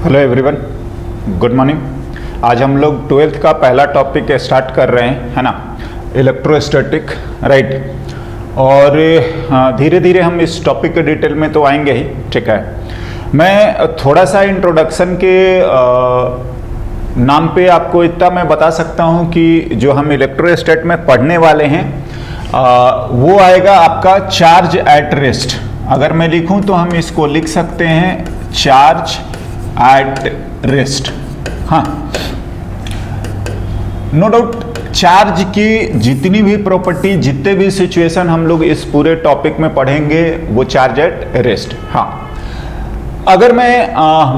Hello everyone, good morning. आज हम लोग 12th का पहला टॉपिक स्टार्ट कर रहे हैं, है ना, इलेक्ट्रोस्टैटिक, राइट। और धीरे धीरे हम इस टॉपिक के डिटेल में तो आएंगे ही, ठीक है। मैं थोड़ा सा इंट्रोडक्शन के नाम पे आपको इतना मैं बता सकता हूँ कि जो हम इलेक्ट्रोस्टैट में पढ़ने वाले हैं वो आएगा आपका चार्ज एट रेस्ट। अगर मैं लिखूं तो हम इसको लिख सकते हैं चार्ज एट रेस्ट। हाँ, नो डाउट चार्ज की जितनी भी प्रॉपर्टी, जितने भी सिचुएशन हम लोग इस पूरे टॉपिक में पढ़ेंगे वो चार्ज एट रेस्ट। हाँ, अगर मैं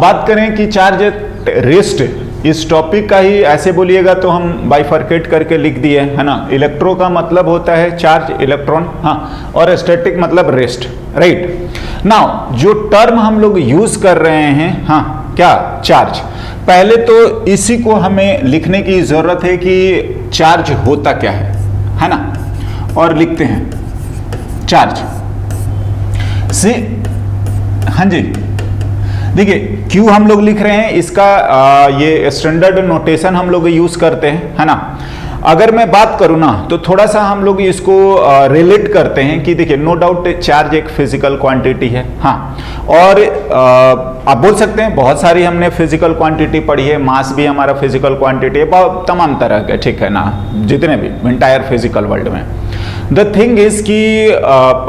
बात करें कि चार्ज एट रेस्ट इस टॉपिक का ही ऐसे बोलिएगा तो हम बाइफर्केट करके लिख दिए, है ना। इलेक्ट्रो का मतलब होता है चार्ज, इलेक्ट्रॉन, हाँ, और स्टैटिक मतलब रेस्ट, राइट। नाउ जो टर्म हम लोग यूज कर रहे हैं, हाँ, क्या, चार्ज। पहले तो इसी को हमें लिखने की जरूरत है कि चार्ज होता क्या है ना। और लिखते हैं चार्ज से, हाँ जी, देखिए क्यों हम लोग लिख रहे हैं इसका ये स्टैंडर्ड नोटेशन हम लोग यूज करते हैं, है ना। अगर मैं बात करूं ना तो थोड़ा सा हम लोग इसको रिलेट करते हैं कि देखिए नो डाउट चार्ज एक फिजिकल क्वांटिटी है, हाँ। और आप बोल सकते हैं बहुत सारी हमने फिजिकल क्वांटिटी पढ़ी है, मास भी हमारा फिजिकल क्वांटिटी है, बहुत तमाम तरह के, ठीक है ना, जितने भी इंटायर फिजिकल वर्ल्ड में। द थिंग इज कि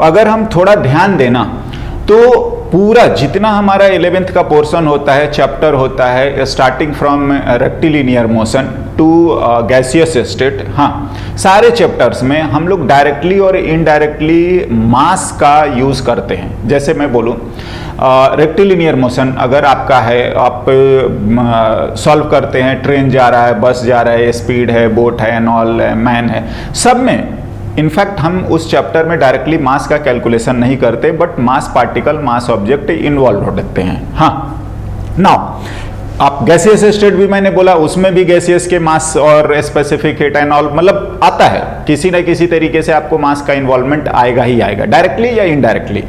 अगर हम थोड़ा ध्यान देना तो पूरा जितना हमारा 11th का पोर्शन होता है, चैप्टर होता है, starting from rectilinear motion to gaseous state, हाँ, सारे चैप्टर्स में हम लोग डायरेक्टली और इनडायरेक्टली मास का यूज करते हैं। जैसे मैं बोलूँ रेक्टिलिनियर मोशन अगर आपका है, आप सॉल्व करते हैं, ट्रेन जा रहा है, बस जा रहा है, स्पीड है, बोट है, नॉल है, मैन है, सब में इनफैक्ट हम उस चैप्टर में डायरेक्टली मास का कैलकुलेशन नहीं करते, but mass particle, mass object involve हो सकते हैं, हाँ। नाउ आप गैसियस स्टेट भी मैंने बोला, उसमें भी गैसियस के मास और स्पेसिफिक हीट एंड ऑल मतलब आता है, किसी न किसी तरीके से आपको मास का इन्वॉल्वमेंट आएगा ही आएगा, डायरेक्टली या इनडायरेक्टली।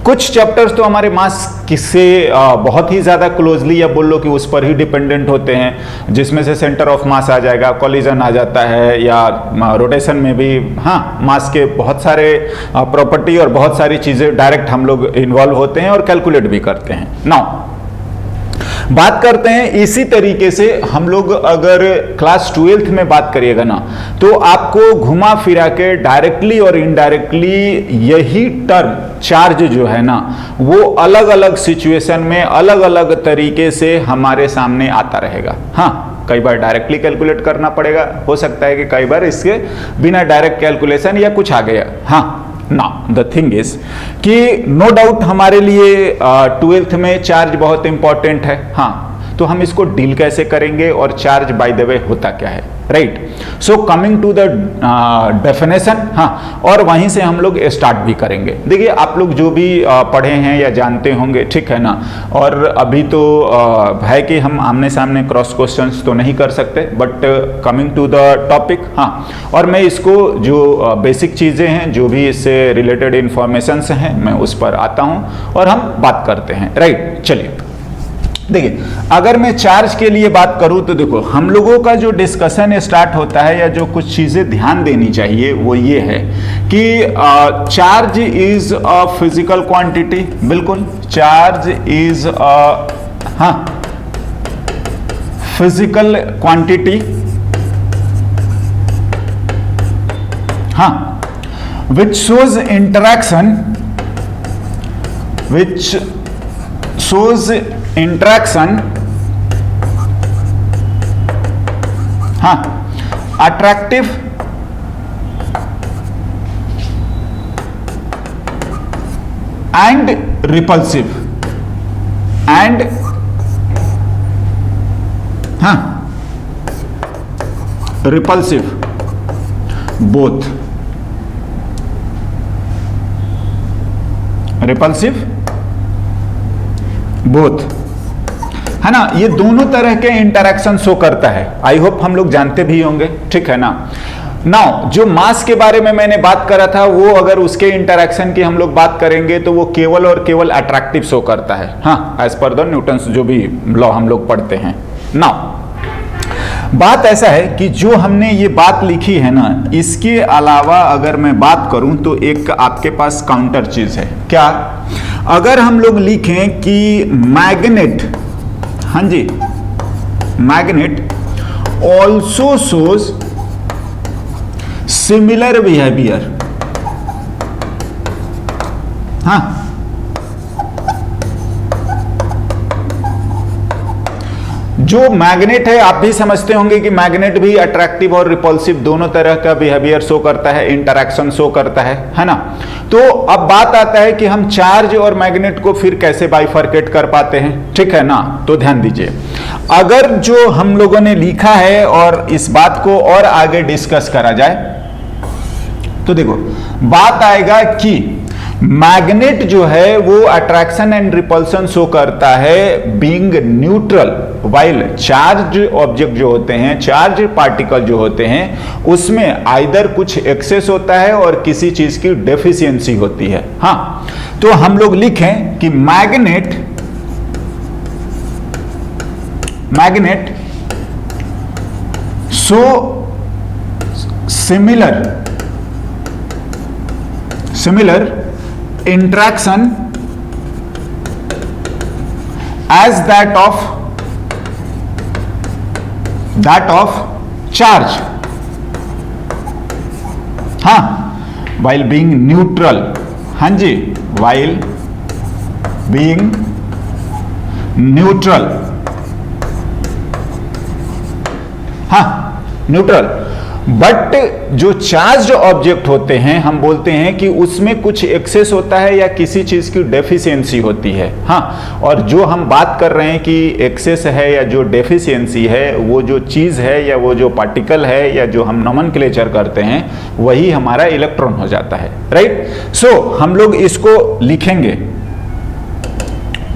कुछ चैप्टर्स तो हमारे मास किससे बहुत ही ज्यादा क्लोजली या बोल लो कि उस पर ही डिपेंडेंट होते हैं, जिसमें से सेंटर ऑफ मास आ जाएगा, कॉलिजन आ जाता है, या रोटेशन में भी, हाँ, मास के बहुत सारे प्रॉपर्टी और बहुत सारी चीजें डायरेक्ट हम लोग इन्वॉल्व होते हैं और कैलकुलेट भी करते हैं। नाउ बात करते हैं इसी तरीके से हम लोग अगर क्लास 12th में बात करिएगा ना तो आपको घुमा फिरा के डायरेक्टली और इनडायरेक्टली यही टर्म चार्ज जो है ना वो अलग अलग सिचुएशन में अलग अलग तरीके से हमारे सामने आता रहेगा। हाँ, कई बार डायरेक्टली कैलकुलेट करना पड़ेगा, हो सकता है कि कई बार इसके बिना डायरेक्ट कैलकुलेशन या कुछ आ गया, हाँ। नाउ द थिंग इज कि नो डाउट हमारे लिए 12th में चार्ज बहुत इंपॉर्टेंट है, हाँ। तो हम इसको डील कैसे करेंगे और चार्ज बाय द वे होता क्या है, right. So coming to the definition, हाँ, और वहीं से हम लोग स्टार्ट भी करेंगे। देखिए आप लोग जो भी पढ़े हैं या जानते होंगे, ठीक है ना, और अभी तो है कि हम आमने सामने क्रॉस क्वेश्चंस तो नहीं कर सकते, but coming to the topic, हाँ, और मैं इसको जो बेसिक चीज़ें हैं, जो भी इससे रिलेटेड इंफॉर्मेशंस हैं, मैं उस पर आता हूँ और हम बात करते हैं, राइट। चलिए देखिए, अगर मैं चार्ज के लिए बात करूं तो देखो हम लोगों का जो डिस्कशन स्टार्ट होता है या जो कुछ चीजें ध्यान देनी चाहिए वो ये है कि charge is a physical quantity, बिल्कुल, चार्ज इज अ, हाँ, फिजिकल क्वांटिटी, हाँ, which shows interaction, which shows interaction, हाँ, attractive and repulsive, and हाँ, repulsive, both, repulsive बोथ, है ना। ये दोनों तरह के इंटरैक्शन शो करता है, आई होप हम लोग जानते भी होंगे, ठीक है ना। नाउ जो मास के बारे में मैंने बात करा था, वो अगर उसके इंटरैक्शन की हम लोग बात करेंगे तो वो केवल और केवल अट्रैक्टिव शो करता है, हाँ, एज पर द न्यूटन्स जो भी लॉ हम लोग पढ़ते हैं। नाउ बात ऐसा है कि जो हमने ये बात लिखी है ना, इसके अलावा अगर मैं बात करूं तो एक आपके पास काउंटर चीज है। क्या? अगर हम लोग लिखें कि मैग्नेट, हाँ जी, magnet also shows similar behaviour, हाँ, जो मैग्नेट है, आप भी समझते होंगे कि मैग्नेट भी अट्रैक्टिव और रिपल्सिव दोनों तरह का बिहेवियर शो करता है, इंटरैक्शन शो करता है ना। तो अब बात आता है कि हम चार्ज और मैग्नेट को फिर कैसे बाइफर्केट कर पाते हैं, ठीक है ना। तो ध्यान दीजिए, अगर जो हम लोगों ने लिखा है और इस बात को और आगे डिस्कस करा जाए तो देखो, बात आएगा कि मैग्नेट जो है वो अट्रैक्शन एंड रिपल्सन शो करता है being neutral, while charge object जो होते हैं, चार्ज पार्टिकल जो होते हैं, उसमें आइदर कुछ एक्सेस होता है और किसी चीज की डेफिशिएंसी होती है। हाँ, तो हम लोग लिखें कि magnet so similar interaction as that of charge, हाँ, while being neutral, हाँ जी, while being neutral, हाँ, न्यूट्रल। बट जो चार्ज ऑब्जेक्ट होते हैं, हम बोलते हैं कि उसमें कुछ एक्सेस होता है या किसी चीज की डेफिशिएंसी होती है, हाँ। और जो हम बात कर रहे हैं कि एक्सेस है या जो डेफिशिएंसी है, वो जो चीज है या वो जो पार्टिकल है या जो हम नोमेनक्लेचर करते हैं, वही हमारा इलेक्ट्रॉन हो जाता है, राइट। सो हम लोग इसको लिखेंगे,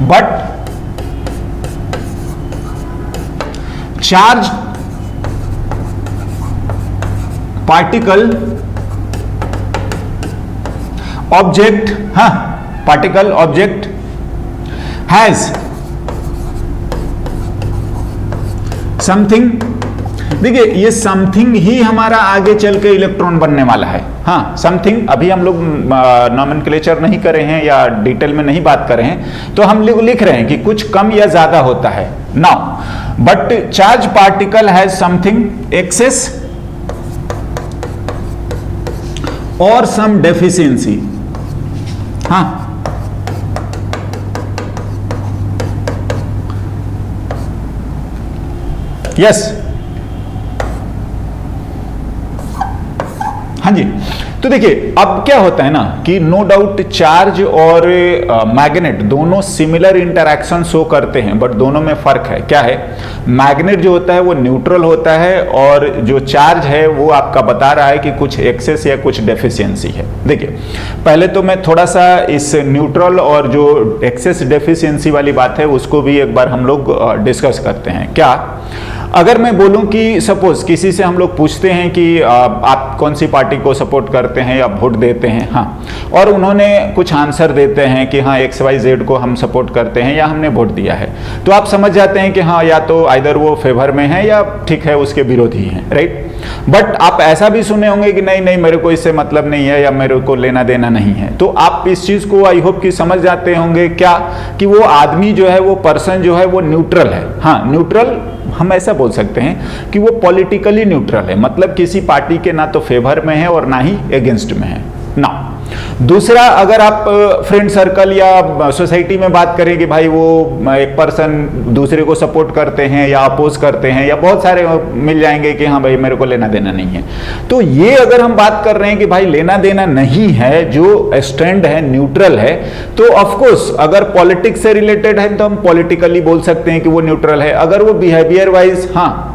बट चार्ज पार्टिकल ऑब्जेक्ट, हाँ, पार्टिकल ऑब्जेक्ट हैज समथिंग। देखिए, ये समथिंग ही हमारा आगे चल के इलेक्ट्रॉन बनने वाला है, हाँ, समथिंग। अभी हम लोग नोमेनक्लेचर नहीं करे हैं या डिटेल में नहीं बात करे हैं, तो हम लोग लिख रहे हैं कि कुछ कम या ज्यादा होता है। Now but charge particle has something excess और सम डेफिशिएंसी, हाँ, यस, हाँ जी। तो देखिए, अब क्या होता है ना कि नो डाउट चार्ज और मैग्नेट दोनों सिमिलर इंटरैक्शन शो करते हैं, बट दोनों में फर्क है। क्या है? मैग्नेट जो होता है वो न्यूट्रल होता है और जो चार्ज है वो आपका बता रहा है कि कुछ एक्सेस या कुछ डेफिशिएंसी है। देखिए, पहले तो मैं थोड़ा सा इस न्यूट्रल और जो एक्सेस डेफिशिएंसी वाली बात है उसको भी एक बार हम लोग डिस्कस करते हैं। क्या, अगर मैं बोलूं कि सपोज किसी से हम लोग पूछते हैं कि आप कौन सी पार्टी को सपोर्ट करते हैं या वोट देते हैं, हाँ, और उन्होंने कुछ आंसर देते हैं कि हाँ XYZ को हम सपोर्ट करते हैं या हमने वोट दिया है, तो आप समझ जाते हैं कि हाँ या तो आइदर वो फेवर में है या ठीक है उसके विरोधी हैं, राइट। बट आप ऐसा भी सुने होंगे कि नहीं नहीं मेरे को इससे मतलब नहीं है या मेरे को लेना देना नहीं है। तो आप इस चीज को आई होप कि समझ जाते होंगे क्या, कि वो आदमी जो है, वो पर्सन जो है वो न्यूट्रल है। हाँ, न्यूट्रल हम ऐसा बोल सकते हैं कि वो पॉलिटिकली न्यूट्रल है, मतलब किसी पार्टी के ना तो फेवर में है और ना ही अगेंस्ट में है ना। दूसरा, अगर आप फ्रेंड सर्कल या सोसाइटी में बात करें कि भाई वो एक पर्सन दूसरे को सपोर्ट करते हैं या अपोज करते हैं, या बहुत सारे मिल जाएंगे कि हाँ भाई मेरे को लेना देना नहीं है। तो ये अगर हम बात कर रहे हैं कि भाई लेना देना नहीं है, जो स्टैंड है न्यूट्रल है, तो ऑफकोर्स अगर पॉलिटिक्स से रिलेटेड है तो हम पॉलिटिकली बोल सकते हैं कि वो न्यूट्रल है। अगर वो बिहेवियर वाइज, हाँ,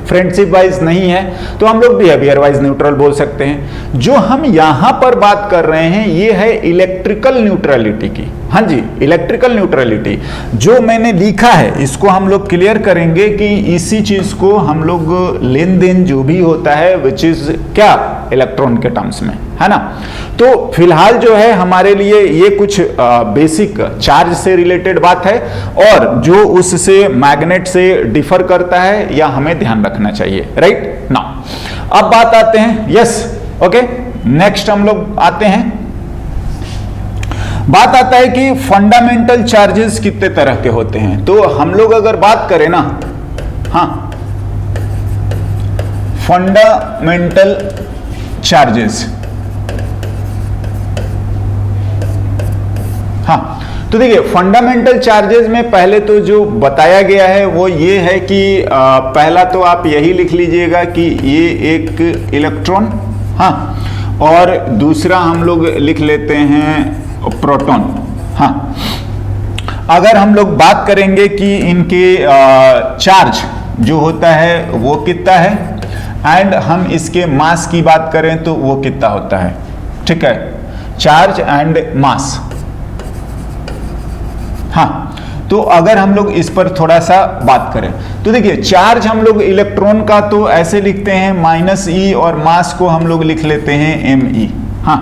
फ्रेंडशिप वाइज नहीं है, तो हम लोग बिहेवियर वाइज न्यूट्रल बोल सकते हैं। जो हम यहां पर बात कर रहे हैं ये है इलेक्ट्रिकल न्यूट्रलिटी की। हाँ जी, इलेक्ट्रिकल न्यूट्रलिटी जो मैंने लिखा है इसको हम लोग क्लियर करेंगे कि इसी चीज को हम लोग लेन देन जो भी होता है विच इज क्या, इलेक्ट्रॉन के टर्म्स में, है ना। तो फिलहाल जो है हमारे लिए ये कुछ बेसिक चार्ज से रिलेटेड बात है और जो उससे मैग्नेट से डिफर करता है या हमें ध्यान रखना चाहिए, राइट ना। अब बात आते हैं, यस ओके, नेक्स्ट हम लोग आते हैं, बात आता है कि फंडामेंटल चार्जेस कितने तरह के होते हैं। तो हम लोग अगर बात करें ना, हाँ, फंडामेंटल चार्जेस, हाँ, तो देखिए फंडामेंटल चार्जेस में पहले तो जो बताया गया है वो ये है कि पहला तो आप यही लिख लीजिएगा कि ये एक इलेक्ट्रॉन, हाँ, और दूसरा हम लोग लिख लेते हैं प्रोटॉन, हाँ। अगर हम लोग बात करेंगे कि इनके चार्ज जो होता है वो कितना है एंड हम इसके मास की बात करें तो वो कितना होता है, ठीक है, चार्ज एंड मास, हाँ। तो अगर हम लोग इस पर थोड़ा सा बात करें तो देखिए चार्ज हम लोग इलेक्ट्रॉन का तो ऐसे लिखते हैं -e और मास को हम लोग लिख लेते हैं me, हाँ।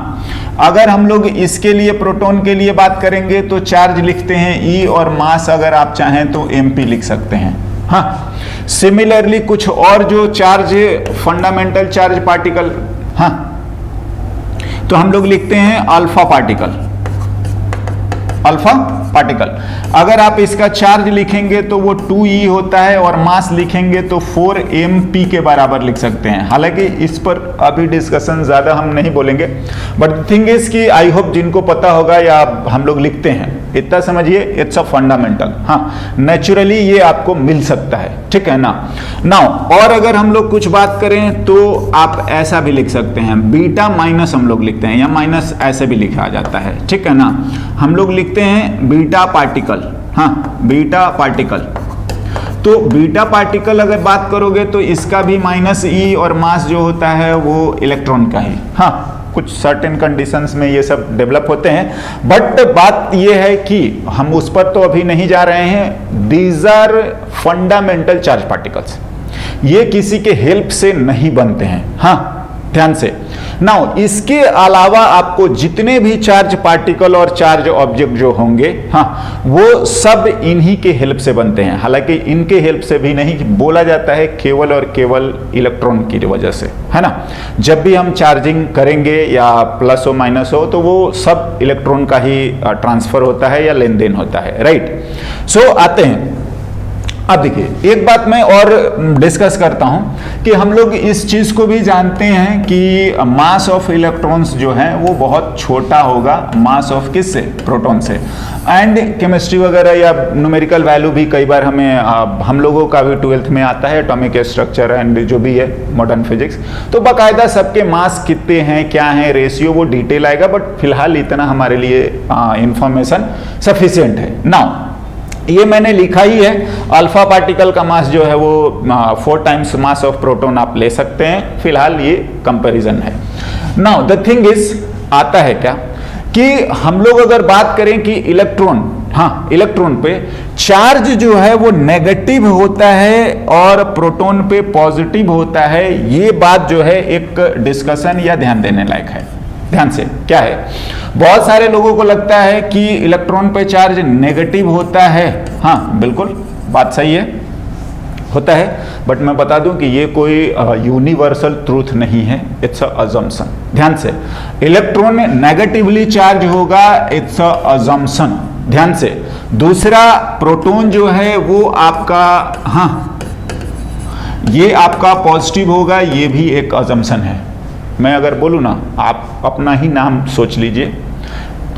अगर हम लोग इसके लिए प्रोटॉन के लिए बात करेंगे तो चार्ज लिखते हैं E और मास अगर आप चाहें तो mp लिख सकते हैं, हाँ। सिमिलरली कुछ और जो चार्ज फंडामेंटल चार्ज पार्टिकल, हाँ, तो हम लोग लिखते हैं अल्फा पार्टिकल, अल्फा पार्टिकल। अगर आप इसका चार्ज लिखेंगे तो वो 2e होता है और मास लिखेंगे तो 4mp के बराबर लिख सकते हैं। हालांकि इस पर अभी डिस्कशन ज्यादा हम नहीं बोलेंगे, बट थिंग इज कि आई होप जिनको पता होगा या हम लोग लिखते हैं इतना समझिए, इट्स अ फंडामेंटल, हाँ, नेचुरली ये आपको मिल सकता है, ठीक है ना। नाउ और अगर हम लोग कुछ बात करें तो आप ऐसा भी लिख सकते हैं, बीटा माइनस हम लोग लिखते हैं या माइनस ऐसे भी लिखा जाता है, ठीक है ना। हम लोग लिखते हैं बीटा पार्टिकल, हाँ, बीटा पार्टिकल। तो बीटा पार्टिकल अगर बात करोगे तो इसका भी -e और मास जो होता है वो इलेक्ट्रॉन का ही, हाँ, कुछ सर्टेन कंडीशंस में ये सब डेवलप होते हैं, बट बात ये है कि हम उस पर तो अभी नहीं जा रहे हैं। These are fundamental charge particles, ये किसी के हेल्प से नहीं बनते हैं, हाँ, ध्यान से। नाउ इसके अलावा आपको जितने भी चार्ज पार्टिकल और चार्ज ऑब्जेक्ट जो होंगे, हाँ, वो सब इन्हीं के हेल्प से बनते हैं। हालांकि इनके हेल्प से भी नहीं, बोला जाता है केवल और केवल इलेक्ट्रॉन की वजह से, है ना। जब भी हम चार्जिंग करेंगे या प्लस हो माइनस हो तो वो सब इलेक्ट्रॉन का ही ट्रांसफर होता है या लेन देन होता है, राइट। सो आते हैं, अब देखिए एक बात मैं और डिस्कस करता हूं कि हम लोग इस चीज को भी जानते हैं कि मास ऑफ इलेक्ट्रॉन्स जो है वो बहुत छोटा होगा मास ऑफ किससे, प्रोटॉन से। एंड केमिस्ट्री वगैरह या न्यूमेरिकल वैल्यू भी कई बार हमें हम लोगों का भी 12th में आता है, एटॉमिक स्ट्रक्चर एंड जो भी है मॉडर्न फिजिक्स, तो बाकायदा सबके मास कितने हैं, क्या है रेशियो, वो डिटेल आएगा, बट फिलहाल इतना हमारे लिए इंफॉर्मेशन सफिशिएंट है। नाउ ये मैंने लिखा ही है, अल्फा पार्टिकल का मास जो है वो 4 टाइम्स मास ऑफ प्रोटॉन आप ले सकते हैं, फिलहाल ये कंपैरिजन है। नाउ द थिंग इज, आता है क्या कि हम लोग अगर बात करें कि इलेक्ट्रॉन, हाँ, इलेक्ट्रॉन पे चार्ज जो है वो नेगेटिव होता है और प्रोटॉन पे पॉजिटिव होता है, ये बात जो है एक डिस्कशन या ध्यान देने लायक है। ध्यान से, क्या है, बहुत सारे लोगों को लगता है कि इलेक्ट्रॉन पे चार्ज नेगेटिव होता है, हाँ बिल्कुल बात सही है, होता है, बट मैं बता दूं कि ये कोई यूनिवर्सल ट्रूथ नहीं है, इट्स अ अजम्पशन। ध्यान से, इलेक्ट्रॉन नेगेटिवली चार्ज होगा, इट्स अ अजम्पशन, ध्यान से। दूसरा, प्रोटॉन जो है वो आपका, हाँ, ये आपका पॉजिटिव होगा, ये भी एक अजम्पशन है। मैं अगर बोलूँ ना, आप अपना ही नाम सोच लीजिए,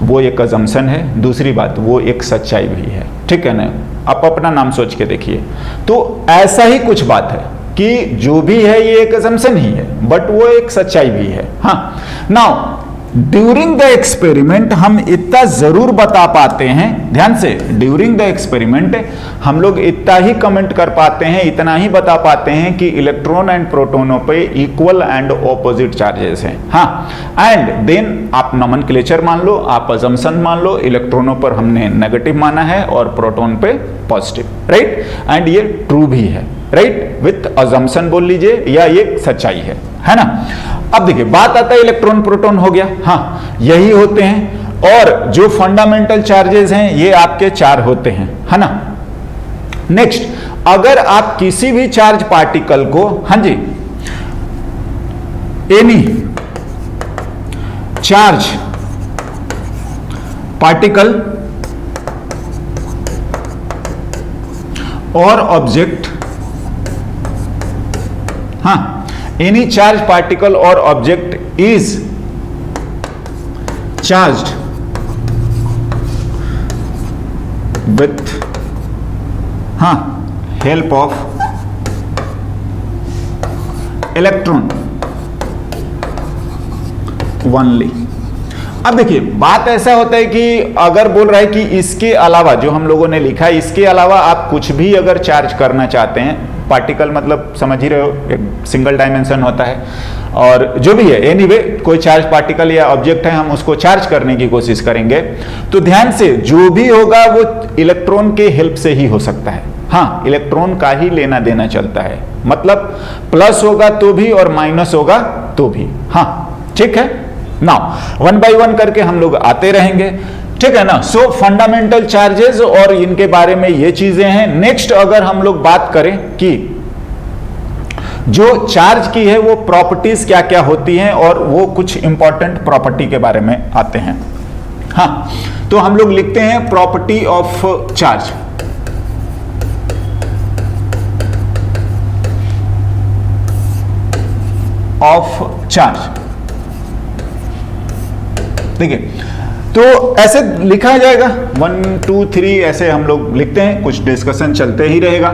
वो एक अजम्पशन है। दूसरी बात, वो एक सच्चाई भी है, ठीक है ना। आप अपना नाम सोच के देखिए, तो ऐसा ही कुछ बात है कि जो भी है ये एक अजम्पशन ही है, बट वो एक सच्चाई भी है। हाँ, नाउ ड्यूरिंग द एक्सपेरिमेंट हम इतना जरूर बता पाते हैं, ध्यान से, ड्यूरिंग द एक्सपेरिमेंट हम लोग इतना ही कमेंट कर पाते हैं, इतना ही बता पाते हैं कि इलेक्ट्रॉन एंड प्रोटोनों पे इक्वल एंड ऑपोजिट चार्जेस हैं। हाँ, एंड देन आप नोमेनक्लेचर मान लो, आप अजम्पशन मान लो, इलेक्ट्रॉनों पर हमने नेगेटिव माना है और प्रोटोन पे पॉजिटिव, राइट, एंड ये ट्रू भी है, राइट, विथ अजम्पशन बोल लीजिए, या ये सच्चाई है ना। अब देखिए बात आता है इलेक्ट्रॉन प्रोटॉन हो गया, हाँ यही होते हैं, और जो फंडामेंटल चार्जेस हैं ये आपके 4 होते हैं, है ना। नेक्स्ट, अगर आप किसी भी चार्ज पार्टिकल को, हाँ जी, एनी चार्ज पार्टिकल और ऑब्जेक्ट, हाँ, any charge particle or object is charged with help of electron only। अब देखिए बात ऐसा होता है कि अगर बोल रहा है कि इसके अलावा, जो हम लोगों ने लिखा है, इसके अलावा आप कुछ भी अगर चार्ज करना चाहते हैं, पार्टिकल मतलब समझ ही रहे हो, एक सिंगल डायमेंशन होता है, और जो भी है एनीवे कोई चार्ज पार्टिकल या ऑब्जेक्ट है, हम उसको चार्ज करने की कोशिश करेंगे, तो ध्यान से जो भी होगा वो इलेक्ट्रॉन के हेल्प से ही हो सकता है। हाँ, इलेक्ट्रॉन का ही लेना देना चलता है, मतलब प्लस होगा तो भी और माइनस होगा तो भी। हाँ ठीक है, नाउ 1 बाय 1 करके हम लोग आते रहेंगे, ठीक है ना। सो फंडामेंटल चार्जेस और इनके बारे में ये चीजें हैं। नेक्स्ट अगर हम लोग बात करें कि जो चार्ज की है वो प्रॉपर्टीज क्या क्या होती हैं, और वो कुछ इंपॉर्टेंट प्रॉपर्टी के बारे में आते हैं। हाँ, तो हम लोग लिखते हैं property of charge. Of charge, देखिए तो ऐसे लिखा जाएगा 1 2 3 ऐसे हम लोग लिखते हैं, कुछ डिस्कशन चलते ही रहेगा।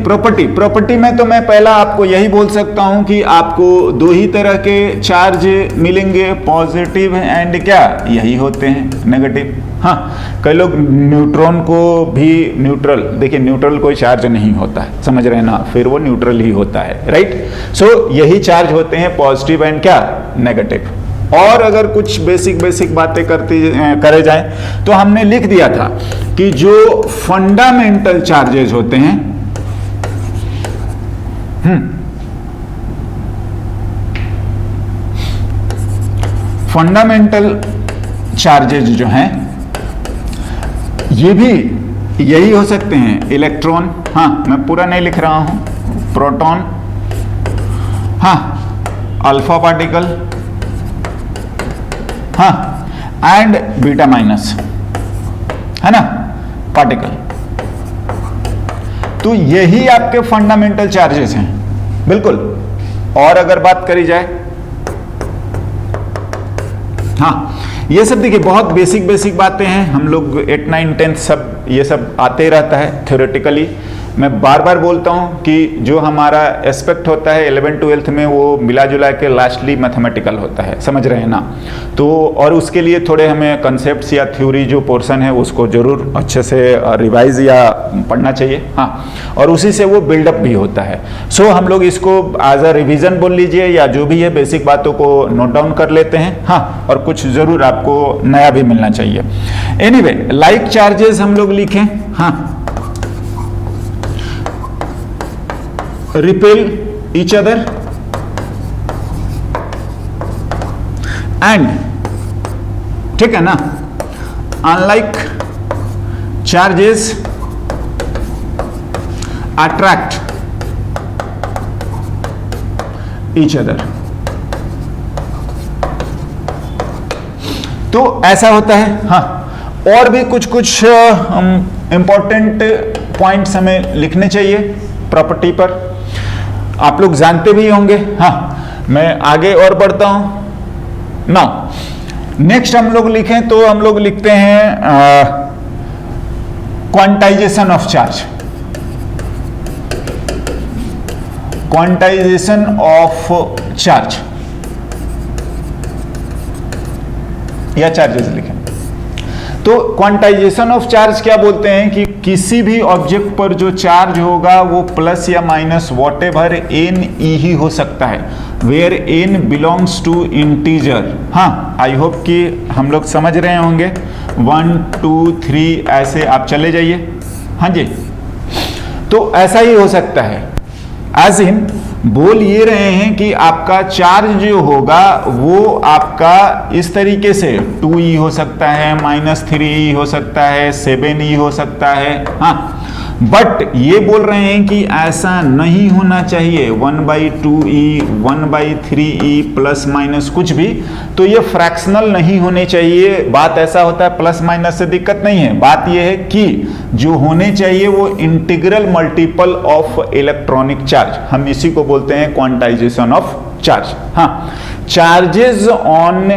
प्रॉपर्टी में तो मैं पहला आपको यही बोल सकता हूं कि आपको 2 ही तरह के चार्ज मिलेंगे, पॉजिटिव एंड क्या, यही होते हैं नेगेटिव। हाँ, कई लोग न्यूट्रॉन को भी न्यूट्रल, देखिए न्यूट्रल कोई चार्ज नहीं होता है, समझ रहे हैं ना, फिर वो न्यूट्रल ही होता है, राइट। सो यही चार्ज होते हैं, पॉजिटिव एंड क्या, नेगेटिव। और अगर कुछ बेसिक बातें करे जाए तो हमने लिख दिया था कि जो फंडामेंटल चार्जेस होते हैं, फंडामेंटल चार्जेस जो हैं ये भी यही हो सकते हैं, इलेक्ट्रॉन, हाँ मैं पूरा नहीं लिख रहा हूं, प्रोटॉन, हाँ अल्फा पार्टिकल, हाँ एंड बीटा माइनस, है ना, पार्टिकल। तो यही आपके फंडामेंटल चार्जेस हैं, बिल्कुल। और अगर बात करी जाए, हाँ ये सब देखिए बहुत बेसिक बातें हैं, हम लोग 8 9 10 सब ये सब आते रहता है थ्योरेटिकली। मैं बार बार बोलता हूं कि जो हमारा एस्पेक्ट होता है 11 12th में वो मिला जुला के लास्टली मैथमेटिकल होता है, समझ रहे हैं ना। तो और उसके लिए थोड़े हमें कॉन्सेप्ट्स या थ्योरी जो पोर्शन है उसको जरूर अच्छे से रिवाइज या पढ़ना चाहिए, हाँ, और उसी से वो बिल्डअप भी होता है। सो हम लोग इसको एज अ रिविजन बोल लीजिए या जो भी है, बेसिक बातों को नोट डाउन कर लेते हैं, हाँ, और कुछ जरूर आपको नया भी मिलना चाहिए। एनीवे, लाइक चार्जेस हम लोग लिखें, हाँ, repel each other and, ठीक है ना, unlike charges attract each other। तो ऐसा होता है, हाँ, और भी कुछ इंपॉर्टेंट पॉइंट्स हमें लिखने चाहिए प्रॉपर्टी पर, आप लोग जानते भी होंगे। हाँ, मैं आगे और बढ़ता हूं। नाउ नेक्स्ट हम लोग लिखें तो हम लोग लिखते हैं quantization of charge. Quantization of charge, या चार्जेस लिखें। तो क्वांटाइजेशन ऑफ चार्ज क्या बोलते हैं कि किसी भी ऑब्जेक्ट पर जो चार्ज होगा वो प्लस या minus whatever N E ही हो सकता है, where N belongs to integer. हाँ, आई होप कि हम लोग समझ रहे होंगे। 1 2 3 ऐसे आप चले जाइए। हाँ जी, तो ऐसा ही हो सकता है। एज इन बोल ये रहे हैं कि आपका चार्ज जो होगा वो आपका इस तरीके से 2e हो सकता है, -3e हो सकता है, 7e हो सकता है। हाँ, बट ये बोल रहे हैं कि ऐसा नहीं होना चाहिए 1/2e 1/3e प्लस माइनस कुछ भी, तो ये फ्रैक्शनल नहीं होने चाहिए। बात ऐसा होता है, प्लस माइनस से दिक्कत नहीं है, बात ये है कि जो होने चाहिए वो integral multiple of electronic charge, हम इसी को बोलते हैं क्वांटाइजेशन ऑफ चार्ज। हाँ, चार्जेस ऑन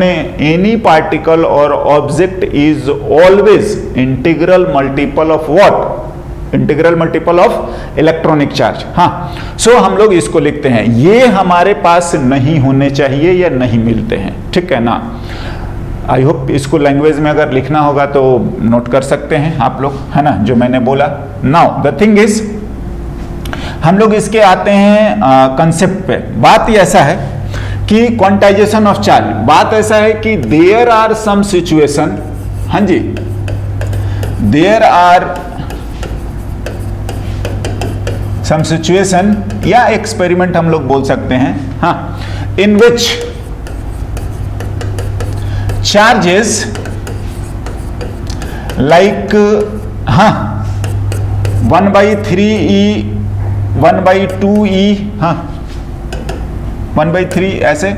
एनी पार्टिकल और object is always integral multiple of what, integral multiple of electronic charge. हाँ, सो हम लोग इसको लिखते हैं, ये हमारे पास नहीं होने चाहिए या नहीं मिलते हैं, ठीक है ना। आई होप इसको लैंग्वेज में अगर लिखना होगा तो नोट कर सकते हैं आप लोग, है ना, जो मैंने बोला। नाउ द थिंग इज, हम लोग इसके आते हैं कंसेप्ट पे। बात ये ऐसा है कि क्वांटाइजेशन ऑफ चार्ज, बात ऐसा है कि देयर आर सम सिचुएशन, हाँ जी, देयर आर सम सिचुएशन या एक्सपेरिमेंट हम लोग बोल सकते हैं, हाँ, इन विच चार्जेस लाइक, हाँ, 1/3e 1/2e, हाँ, 1/3 ऐसे,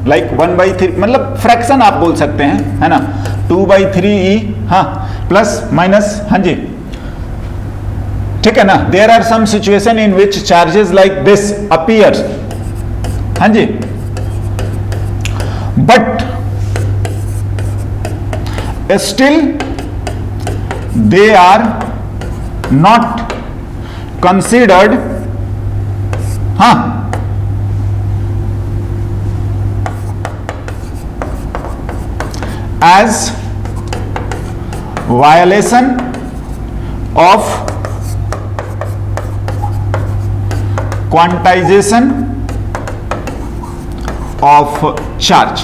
लाइक 1/3 मतलब फ्रैक्शन आप बोल सकते हैं, है ना, 2/3e, हाँ, प्लस माइनस, हाँ जी, ठीक है ना। There are some situation in which charges like this appears, हाँ जी, but still they are not considered, हाँ, as violation of quantization of charge।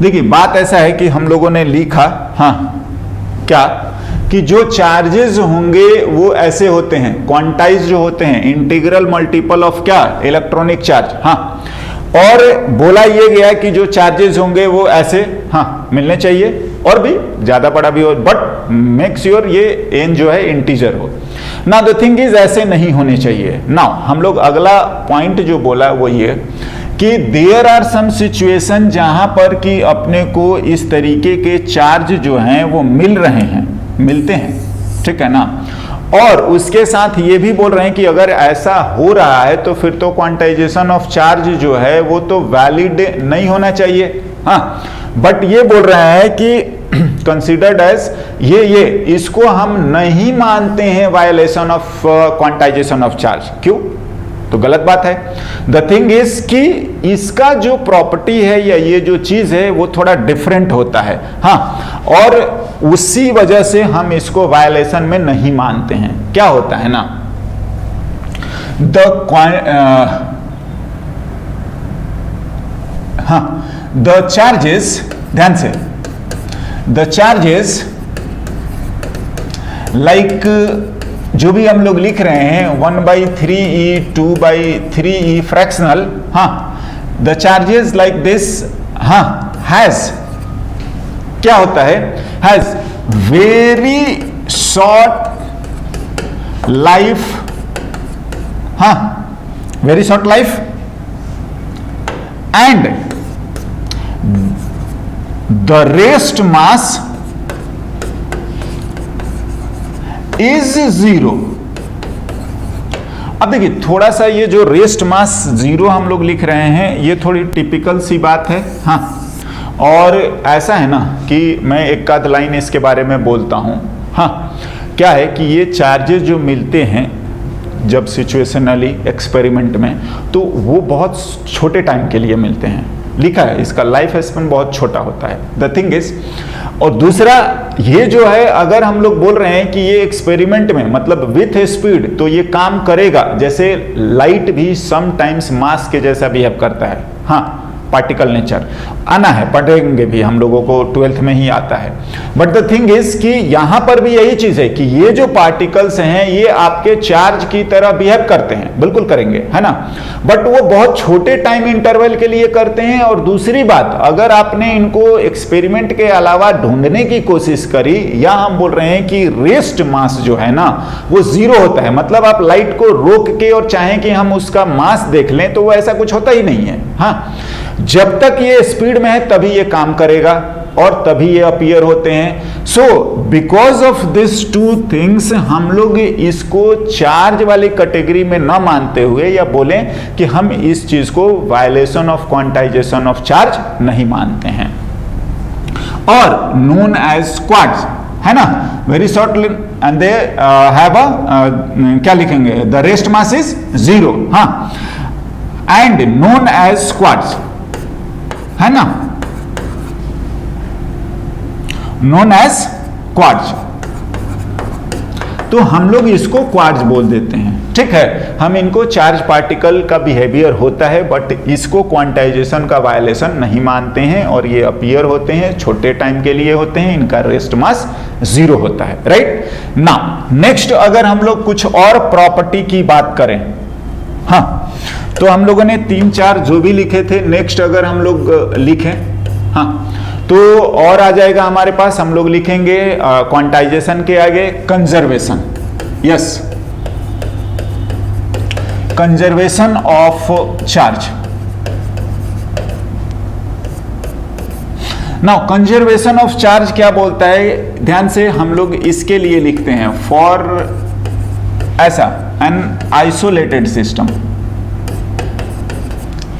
देखिए, बात ऐसा है कि हम लोगों ने लिखा, हाँ, क्या कि जो चार्जेस होंगे वो ऐसे होते हैं, क्वांटाइज जो होते हैं, इंटीग्रल मल्टीपल ऑफ क्या, इलेक्ट्रॉनिक चार्ज। हाँ, और बोला ये गया कि जो चार्जेस होंगे वो ऐसे, हाँ, मिलने चाहिए, और भी ज्यादा बड़ा भी हो, बट मेक श्योर ये एन जो है इंटीजर हो ना। द थिंग इज ऐसे नहीं होने चाहिए। नाउ हम लोग अगला पॉइंट जो बोला वो ये कि देयर आर सम सिचुएशन जहां पर कि अपने को इस तरीके के चार्ज जो हैं वो मिल रहे हैं, मिलते हैं, ठीक है ना। और उसके साथ ये भी बोल रहे हैं कि अगर ऐसा हो रहा है तो फिर तो क्वांटाइजेशन ऑफ चार्ज जो है वो तो वैलिड नहीं होना चाहिए। हाँ, बट ये बोल रहा है कि कंसिडर्ड एज ये इसको हम नहीं मानते हैं violation of quantization of charge. क्यों? तो गलत बात है। द थिंग इज कि इसका जो प्रॉपर्टी है या ये जो चीज है वो थोड़ा डिफरेंट होता है। हाँ, और उसी वजह से हम इसको वायलेशन में नहीं मानते हैं। क्या होता है ना, द चार्जेस, ध्यान से, द चार्जेस लाइक जो भी हम लोग लिख रहे हैं 1/3e 2/3e फ्रैक्शनल, हाँ, द चार्जेस लाइक दिस, हाँ, हैज, क्या होता है, हैज वेरी शॉर्ट लाइफ, हाँ, very short life, and the rest mass is 0। अब देखिए, थोड़ा सा ये जो रेस्ट मास 0 हम लोग लिख रहे हैं ये थोड़ी टिपिकल सी बात है। हाँ, और ऐसा है ना कि मैं एक आध लाइन इसके बारे में बोलता हूं। हाँ, क्या है कि ये चार्जेस जो मिलते हैं जब सिचुएशनली एक्सपेरिमेंट में, तो वो बहुत छोटे टाइम के लिए मिलते हैं, लिखा है इसका लाइफ स्पेन बहुत छोटा होता है, द थिंग इज। और दूसरा ये जो है, अगर हम लोग बोल रहे हैं कि ये एक्सपेरिमेंट में मतलब विथ स्पीड, तो ये काम करेगा, जैसे लाइट भी समटाइम्स मास के जैसा बिहेव करता है, हाँ पार्टिकल नेचर आना है, पढ़ेंगे भी, हम लोगों को 12th में ही आता है। बट द थिंग इज कि यहां पर भी यही चीज है कि ये जो पार्टिकल्स हैं ये आपके चार्ज की तरह बिहेव करते हैं, बिल्कुल करेंगे, है ना, बट वो बहुत छोटे टाइम इंटरवल के लिए करते हैं। और दूसरी बात, अगर आपने इनको एक्सपेरिमेंट के अलावा ढूंढने की कोशिश करी, या हम बोल रहे हैं कि रेस्ट मास जो है ना वो 0 होता है, मतलब आप लाइट को रोक के और चाहें कि हम उसका मास देख लें तो वो ऐसा कुछ होता ही नहीं है। हाँ, जब तक ये स्पीड में है तभी ये काम करेगा और तभी ये अपीयर होते हैं। So because of this two things हम लोग इसको चार्ज वाली कैटेगरी में न मानते हुए, या बोलें कि हम इस चीज को violation of quantization of charge नहीं मानते हैं, और नोन एज क्वार्ट्ज, है ना, very short, and they have क्या लिखेंगे, द रेस्ट मास इज 0, हाँ, एंड नोन एज क्वार्ट्ज, है ना, नोन एज क्वार्ट्ज, तो हम लोग इसको क्वार्ट्ज बोल देते हैं, ठीक है। हम इनको चार्ज पार्टिकल का बिहेवियर होता है, बट इसको क्वांटाइजेशन का वायलेशन नहीं मानते हैं, और ये अपीयर होते हैं, छोटे टाइम के लिए होते हैं, इनका रेस्ट मास 0 होता है, राइट ना। नेक्स्ट अगर हम लोग कुछ और प्रॉपर्टी की बात करें, हाँ, तो हम लोगों ने 3-4 जो भी लिखे थे, नेक्स्ट अगर हम लोग लिखें, हाँ, तो और आ जाएगा हमारे पास, हम लोग लिखेंगे क्वांटाइजेशन के आगे conservation, yes, conservation of charge. Now conservation of charge क्या बोलता है, ध्यान से हम लोग इसके लिए लिखते हैं, फॉर ऐसा an isolated system,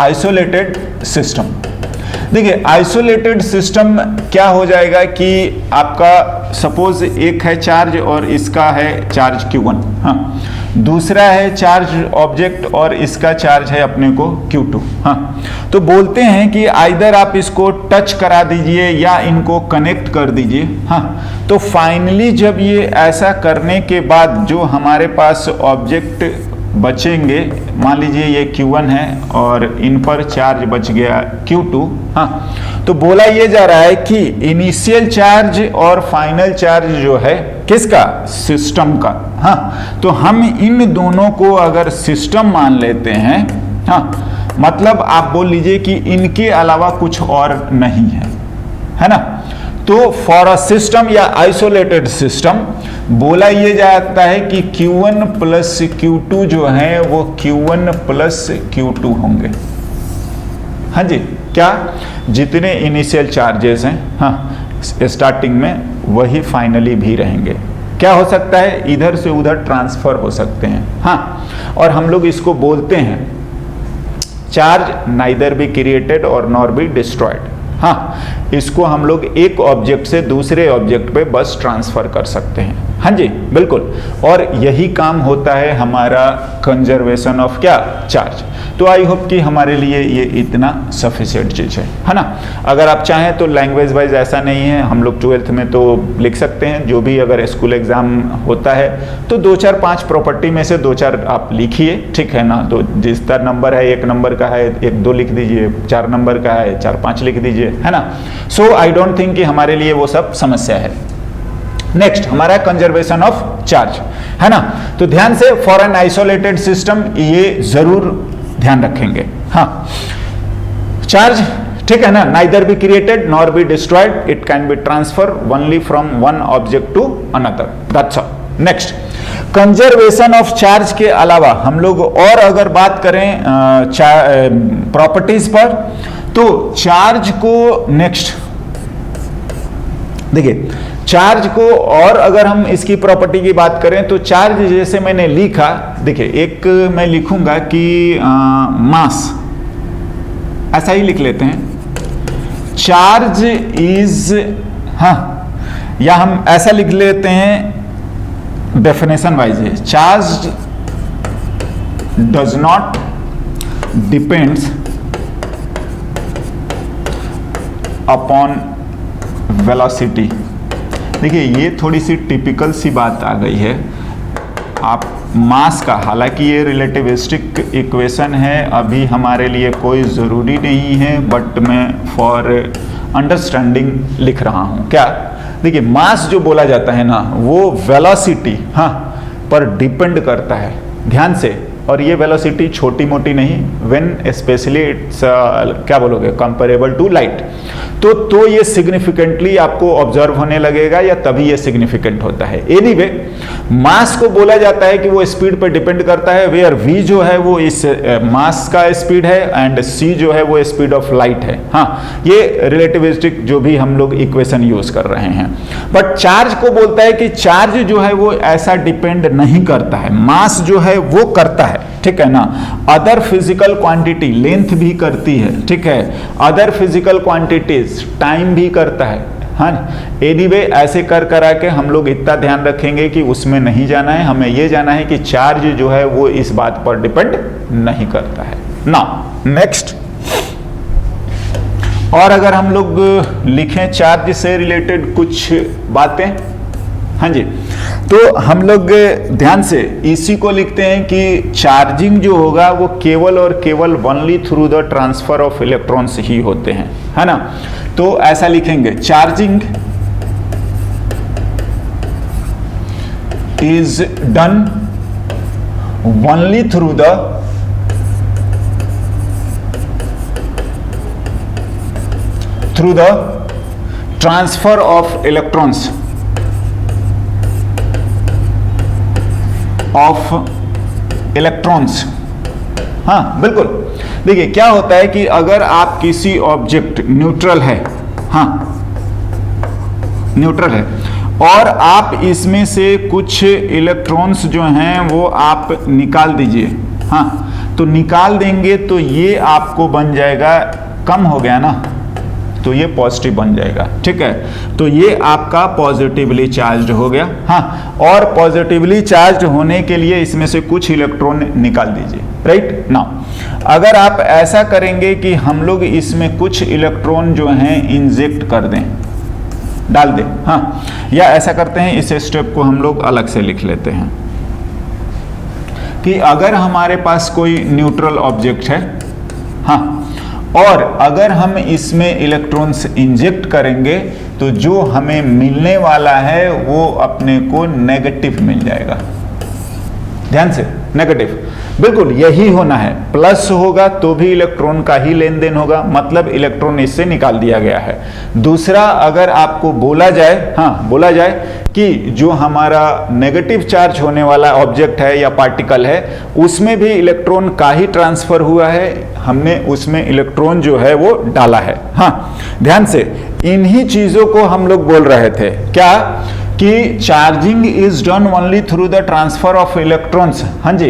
isolated system. देखिए आइसोलेटेड सिस्टम क्या हो जाएगा कि आपका सपोज एक है चार्ज और इसका है चार्ज Q1, हाँ, दूसरा है चार्ज ऑब्जेक्ट और इसका चार्ज है अपने को Q2, हाँ, तो बोलते हैं कि आइदर आप इसको टच करा दीजिए या इनको कनेक्ट कर दीजिए, हाँ, तो फाइनली जब ये ऐसा करने के बाद जो हमारे पास ऑब्जेक्ट बचेंगे, मान लीजिए ये Q1 है और इन पर चार्ज बच गया Q2, हाँ, तो बोला ये जा रहा है कि इनिशियल चार्ज और फाइनल चार्ज जो है किसका, सिस्टम का, हाँ, तो हम इन दोनों को अगर सिस्टम मान लेते हैं, हाँ, मतलब आप बोल लीजिए कि इनके अलावा कुछ और नहीं है ना। तो फॉर अ सिस्टम या आइसोलेटेड सिस्टम बोला ये जाता है कि Q1 प्लस Q2 जो है वो Q1 प्लस Q2 होंगे, हाँ जी, क्या, जितने इनिशियल चार्जेस हैं, हाँ, स्टार्टिंग में वही फाइनली भी रहेंगे। क्या हो सकता है, इधर से उधर ट्रांसफर हो सकते हैं, हाँ, और हम लोग इसको बोलते हैं चार्ज नाइदर बी क्रिएटेड और नॉर बी डिस्ट्रॉयड, हाँ, इसको हम लोग एक ऑब्जेक्ट से दूसरे ऑब्जेक्ट पे बस ट्रांसफर कर सकते हैं, हाँ जी, बिल्कुल, और यही काम होता है हमारा कंजर्वेशन ऑफ क्या, चार्ज। तो आई होप कि हमारे लिए ये इतना सफिशिएंट चीज है ना। अगर आप चाहें तो लैंग्वेज वाइज ऐसा नहीं है, हम लोग 12th में तो लिख सकते हैं, जो भी अगर स्कूल एग्जाम होता है तो 2-4-5 प्रॉपर्टी में से 2-4 आप लिखिए, ठीक है ना। तो जिस तरह नंबर है, 1 नंबर का है 1-2 लिख दीजिए, 4 नंबर का है 4-5 लिख दीजिए, है ना। सो आई डोंट थिंक कि हमारे लिए वो सब समस्या है। नेक्स्ट हमारा कंजर्वेशन ऑफ चार्ज, है ना। तो ध्यान से फॉर एन आइसोलेटेड सिस्टम ये जरूर ध्यान रखेंगे, हाँ, चार्ज, ठीक है ना, neither be created nor be destroyed, it can be transfer only from one object to another, that's all. Next conservation of charge के अलावा हम लोग और अगर बात करें प्रॉपर्टीज पर, तो चार्ज को नेक्स्ट देखिए, चार्ज को और अगर हम इसकी प्रॉपर्टी की बात करें तो चार्ज जैसे मैंने लिखा, देखिए एक मैं लिखूंगा कि मास, ऐसा ही लिख लेते हैं, चार्ज इज, हाँ, या हम ऐसा लिख लेते हैं डेफिनेशन वाइज है, charge does not depends upon velocity. देखिए ये थोड़ी सी टिपिकल सी बात आ गई है। आप मास का, हालांकि ये रिलेटिविस्टिक इक्वेशन है, अभी हमारे लिए कोई ज़रूरी नहीं है, बट मैं फॉर अंडरस्टैंडिंग लिख रहा हूँ। क्या, देखिए मास जो बोला जाता है ना, वो वेलोसिटी पर डिपेंड करता है, ध्यान से। और ये वेलोसिटी छोटी मोटी नहीं, व्हेन स्पेशली इट्स क्या बोलोगे, कंपेरेबल टू लाइट, तो ये सिग्निफिकेंटली आपको ऑब्जर्व होने लगेगा, या तभी ये सिग्निफिकेंट होता है। एनीवे, मास को बोला जाता है कि वो स्पीड पर डिपेंड करता है, वेयर v जो है वो इस मास का स्पीड है एंड c जो है वो स्पीड ऑफ लाइट है। हाँ, ये रिलेटिविस्टिक जो भी हम लोग इक्वेशन यूज कर रहे हैं। बट चार्ज को बोलता है कि चार्ज जो है वो ऐसा डिपेंड नहीं करता है, मास जो है वो करता है, ठीक है ना। अदर फिजिकल क्वांटिटी, लेंथ भी करती है, ठीक है, अदर फिजिकल क्वांटिटीज, टाइम भी करता है। हाँ, एनीवे ऐसे कर करा के हम लोग इतना ध्यान रखेंगे कि उसमें नहीं जाना है, हमें ये जाना है कि चार्ज जो है वो इस बात पर डिपेंड नहीं करता है। नाउ नेक्स्ट, और अगर हम लोग लिखें चार्ज से रिलेटेड कुछ बातें, हाँ जी, तो हम लोग ध्यान से इसी को लिखते हैं कि चार्जिंग जो होगा वो केवल और केवल only through the transfer of electrons ही होते हैं, है ना। तो ऐसा लिखेंगे, charging is done only through the transfer of electrons हाँ बिल्कुल। देखिए क्या होता है कि अगर आप किसी ऑब्जेक्ट, न्यूट्रल है, हाँ न्यूट्रल है, और आप इसमें से कुछ इलेक्ट्रॉन्स जो हैं वो आप निकाल दीजिए, हाँ, तो निकाल देंगे तो ये आपको बन जाएगा, कम हो गया ना, तो ये पॉजिटिव बन जाएगा, ठीक है। तो ये आपका पॉजिटिवली चार्ज्ड हो गया, हाँ, और पॉजिटिवली चार्ज्ड होने के लिए इसमें से कुछ इलेक्ट्रॉन निकाल दीजिए, राइट। नाउ अगर आप ऐसा करेंगे कि हम लोग इसमें कुछ इलेक्ट्रॉन जो हैं इंजेक्ट कर दें, डाल दें, हाँ, या ऐसा करते हैं, इस स्टेप को हम लोग अलग से लिख लेते हैं कि अगर हमारे पास कोई न्यूट्रल ऑब्जेक्ट है, हाँ, और अगर हम इसमें इलेक्ट्रॉन्स इंजेक्ट करेंगे तो जो हमें मिलने वाला है वो अपने को नेगेटिव मिल जाएगा। ध्यान से, नेगेटिव, बिल्कुल यही होना है। प्लस होगा तो भी इलेक्ट्रॉन का ही लेन देन होगा, मतलब इलेक्ट्रॉन इससे निकाल दिया गया है। दूसरा, अगर आपको बोला जाए, हाँ बोला जाए कि जो हमारा नेगेटिव चार्ज होने वाला ऑब्जेक्ट है या पार्टिकल है, उसमें भी इलेक्ट्रॉन का ही ट्रांसफर हुआ है, हमने उसमें इलेक्ट्रॉन जो है वो डाला है। हाँ, ध्यान से, इन्हीं चीजों को हम लोग बोल रहे थे, क्या कि charging is done only through the transfer of electrons, हाँ जी,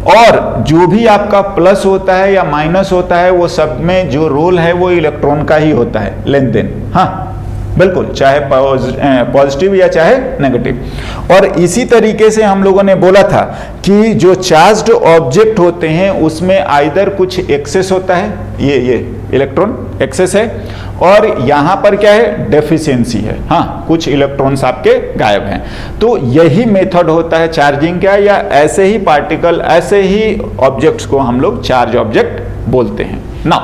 और जो भी आपका प्लस होता है या माइनस होता है, वो सब में जो रोल है वो इलेक्ट्रॉन का ही होता है, लेन देन, हाँ बिल्कुल, चाहे पॉजिटिव या चाहे नेगेटिव। और इसी तरीके से हम लोगों ने बोला था कि जो चार्ज्ड ऑब्जेक्ट होते हैं उसमें आइदर कुछ एक्सेस होता है, ये इलेक्ट्रॉन एक्सेस है, और यहां पर क्या है, डेफिशिएंसी है, हाँ, कुछ इलेक्ट्रॉन्स आपके गायब हैं। तो यही मेथड होता है चार्जिंग का, या ऐसे ही पार्टिकल, ऐसे ही ऑब्जेक्ट्स को हम लोग चार्ज ऑब्जेक्ट बोलते हैं ना।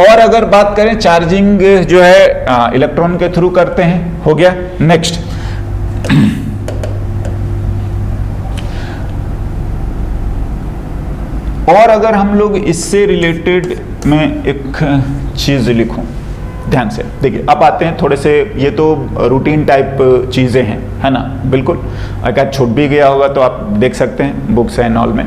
और अगर बात करें चार्जिंग जो है इलेक्ट्रॉन के थ्रू करते हैं, हो गया। नेक्स्ट, और अगर हम लोग इससे रिलेटेड मैं एक चीज लिखूं, ध्यान से देखिए, अब आते हैं थोड़े से, ये तो रूटीन टाइप चीजें हैं, है ना, बिल्कुल, अगर छूट भी गया होगा तो आप देख सकते हैं बुक्स एंड ऑल में।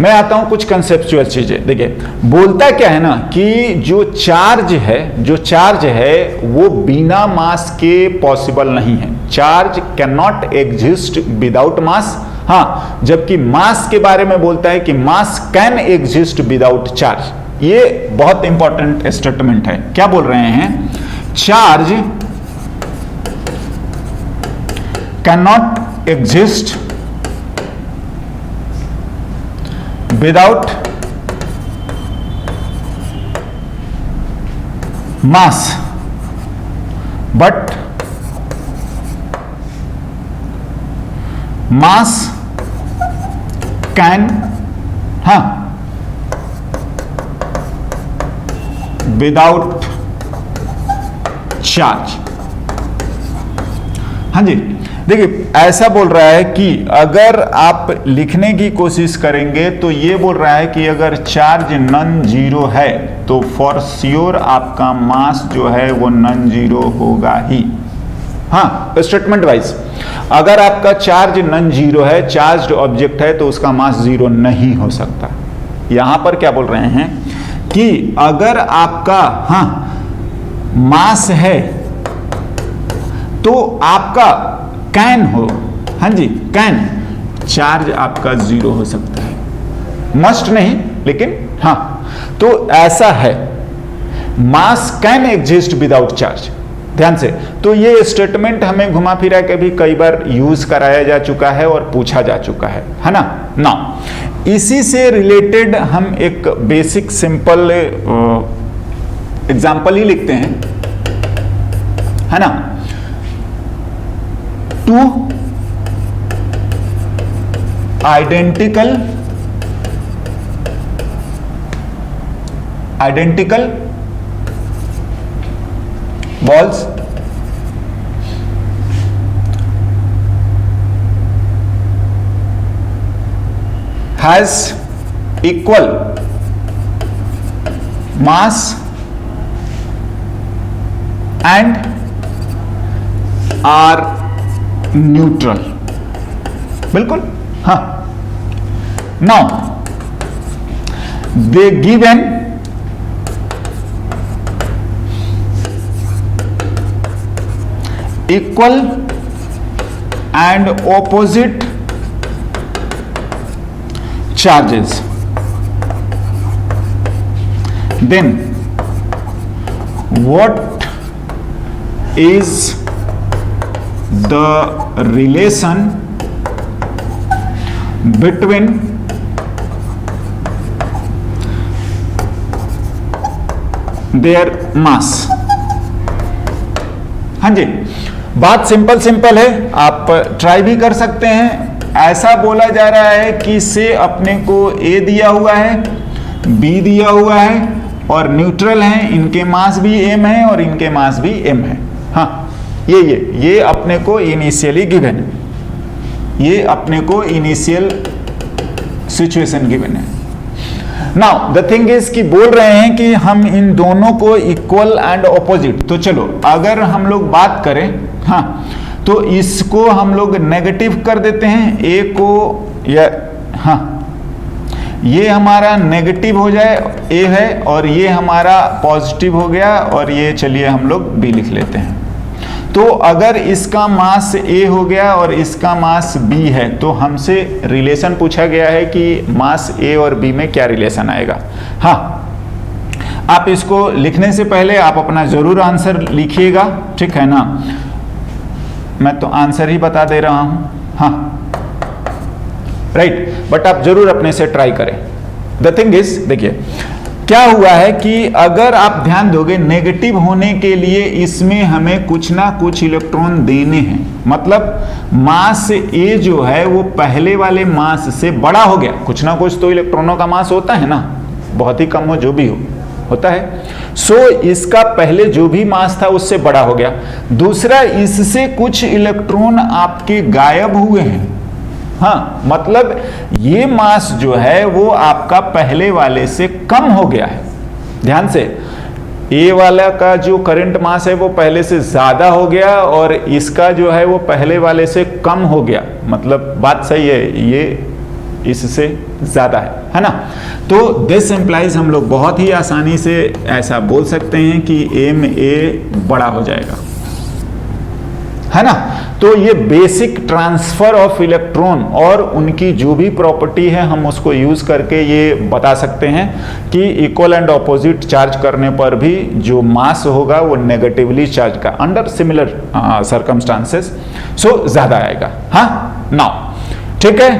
मैं आता हूं कुछ कंसेप्चुअल चीजें। देखिए बोलता क्या है ना कि जो चार्ज है वो बिना मास के पॉसिबल नहीं है, charge can not exist without mass, हाँ, जबकि मास के बारे में बोलता है कि mass can exist without charge. ये बहुत इंपॉर्टेंट स्टेटमेंट है। क्या बोल रहे हैं, charge can not exist without mass but mass can without charge. हाँ जी, देखिए ऐसा बोल रहा है कि अगर आप लिखने की कोशिश करेंगे तो ये बोल रहा है कि अगर चार्ज नॉन जीरो है तो फॉर श्योर आपका मास जो है वो नॉन जीरो होगा ही। हाँ, स्टेटमेंट वाइज अगर आपका चार्ज नॉन जीरो है, चार्ज्ड ऑब्जेक्ट है, तो उसका मास जीरो नहीं हो सकता। यहां पर क्या बोल रहे हैं कि अगर आपका मास है तो आपका कैन हो, हाँ जी कैन, चार्ज आपका जीरो हो सकता है। मस्ट नहीं, लेकिन हाँ, तो ऐसा है, मास कैन एग्जिस्ट विदाउट चार्ज। ध्यान से, तो ये स्टेटमेंट हमें घुमा फिरा के भी कई बार यूज कराया जा चुका है और पूछा जा चुका है ना। नाउ इसी से रिलेटेड हम एक बेसिक सिंपल एग्जांपल ही लिखते हैं, है ना। Two identical balls has equal mass and are neutral। बिल्कुल, हाँ। now they give an equal and opposite charges, then what is the relation between their mass। हाँ जी, बात सिंपल है, आप ट्राई भी कर सकते हैं। ऐसा बोला जा रहा है कि से अपने को ए दिया हुआ है, बी दिया हुआ है और न्यूट्रल हैं, इनके मास भी एम है और इनके मास भी एम है। हाँ, ये अपने को इनिशियली गिवन है, ये अपने को इनिशियल सिचुएशन गिवन है। नाउ द थिंग इज कि बोल रहे हैं कि हम इन दोनों को इक्वल एंड ऑपोजिट, तो चलो अगर हम लोग बात करें, हाँ, तो इसको हम लोग नेगेटिव कर देते हैं, ए को, या हाँ, ये हमारा नेगेटिव हो जाए, ए है, और ये हमारा पॉजिटिव हो गया, और ये चलिए हम लोग बी लिख लेते हैं। तो अगर इसका मास ए हो गया और इसका मास बी है, तो हमसे रिलेशन पूछा गया है कि मास ए और बी में क्या रिलेशन आएगा। हाँ, आप इसको लिखने से पहले आप अपना जरूर आंसर लिखिएगा, ठीक है ना। मैं तो आंसर ही बता दे रहा हूं, हाँ, राइट, बट आप जरूर अपने से ट्राई करें। द थिंग इज, देखिए क्या हुआ है कि अगर आप ध्यान दोगे, नेगेटिव होने के लिए इसमें हमें कुछ ना कुछ इलेक्ट्रॉन देने हैं, मतलब मास ए जो है वो पहले वाले मास से बड़ा हो गया। कुछ ना कुछ तो इलेक्ट्रॉनों का मास होता है ना, बहुत ही कम हो जो भी हो, होता है। सो इसका पहले जो भी मास था उससे बड़ा हो गया। दूसरा, इससे कुछ इलेक्ट्रॉन आपके गायब हुए हैं, हाँ, मतलब ये मास जो है वो आपका पहले वाले से कम हो गया है। ध्यान से, ए वाला का जो करंट मास है वो पहले से ज्यादा हो गया और इसका जो है वो पहले वाले से कम हो गया, मतलब बात सही है, ये इससे ज्यादा है ना। तो दिस इंप्लाइज, हम लोग बहुत ही आसानी से ऐसा बोल सकते हैं कि एम ए बड़ा हो जाएगा, है ना। तो ये बेसिक ट्रांसफर ऑफ इलेक्ट्रॉन और उनकी जो भी प्रॉपर्टी है हम उसको यूज करके ये बता सकते हैं कि इक्वल एंड ऑपोजिट चार्ज करने पर भी जो मास होगा वो नेगेटिवली चार्ज का अंडर सिमिलर सर्कमस्टांसेस सो ज्यादा आएगा। हाँ, नाउ ठीक है।